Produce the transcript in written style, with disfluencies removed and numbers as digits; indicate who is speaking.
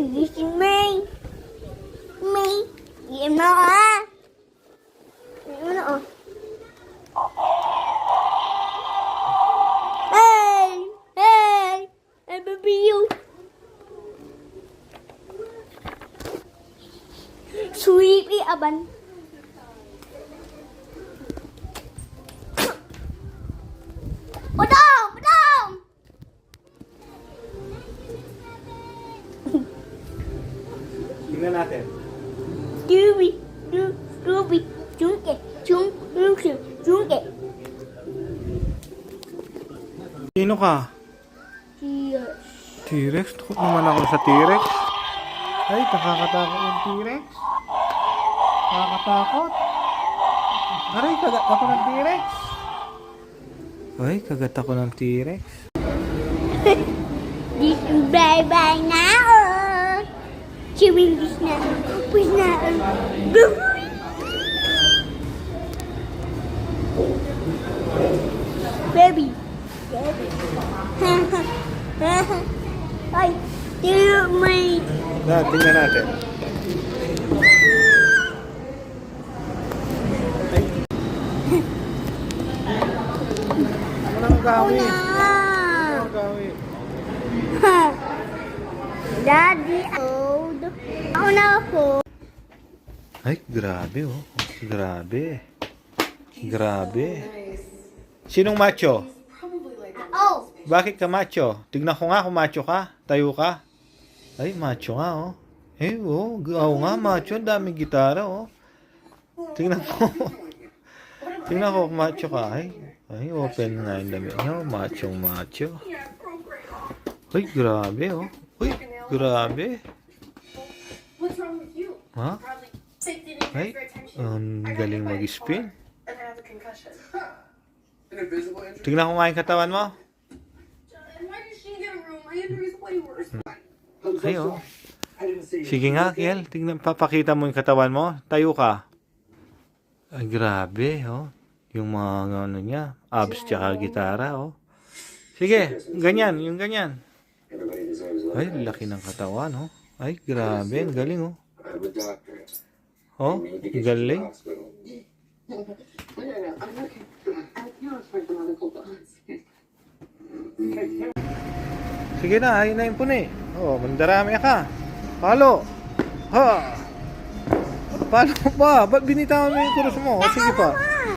Speaker 1: This is May. May. Iyan na ah. Iyan na oh. Hey! Hey! I baby you. Sweetie aban. Padang! Padang!
Speaker 2: Tingnan natin.
Speaker 1: Ruby, Ruby, Chunke, Chunke, Chunke.
Speaker 2: Sino ka?
Speaker 1: Cheers.
Speaker 2: T-Rex? Takot naman ako sa T-Rex. Ay, nakakatakot yung T-Rex. Nakakatakot. Aray, kagat ako ng T-Rex. Ay, kagat ako ng T-Rex.
Speaker 1: This is bye-bye now. Chewing this na. Upis na. Baby. Baby. Ay, dear my.
Speaker 2: Tingnan natin. Ay. Ano nang gawin? Ano nang gawin?
Speaker 1: Daddy, old. Ako na ako.
Speaker 2: Ay, grabe oh. Grabe. Grabe. Sinong macho?
Speaker 1: Oh,
Speaker 2: Bakit ka macho? Tignan ko nga kung macho ka. Tayo ka. Ay, macho nga oh. Eh, oh. Oo nga, macho. Ang daming gitara oh. Tingnan ko. Tingnan ko kung macho ka. Ay, open nga yung damit niya. Machong macho. Ay, grabe oh. Uy, grabe.
Speaker 3: What's wrong with you?
Speaker 2: Ha?
Speaker 3: Probably sick, didn't
Speaker 2: Ay,
Speaker 3: for attention.
Speaker 2: ang galing mag-spin.
Speaker 3: And I have a concussion.
Speaker 4: An invisible injury?
Speaker 2: Tingnan ko nga yung katawan mo.
Speaker 3: And why did she get a room? My injury is way worse.
Speaker 4: I'm so
Speaker 2: Ay, oh.
Speaker 4: sorry. I didn't see you.
Speaker 2: Sige nga, Kiel. Tingnan, papakita mo yung katawan mo. Tayo ka. Ay, grabe, oh. Yung mga ano niya, abs tsaka gitara, oh. Sige, ganyan, yung ganyan.
Speaker 4: Everybody deserves
Speaker 2: Ay,
Speaker 4: love.
Speaker 2: laki ng katawan, oh. Ay, grabe, ang galing, oh.
Speaker 4: I'm a doctor.
Speaker 2: Oh,
Speaker 4: I need to
Speaker 2: ang
Speaker 4: get you to the
Speaker 2: galing.
Speaker 4: hospital.
Speaker 3: No, I'm okay. I can't find the medical bonds.
Speaker 2: Sige na, ayun na yung puni. Oh, mandarami ka. Palo. Ha. Palo pa. Ba't binitawan mo yung kurus mo? O, sige pa.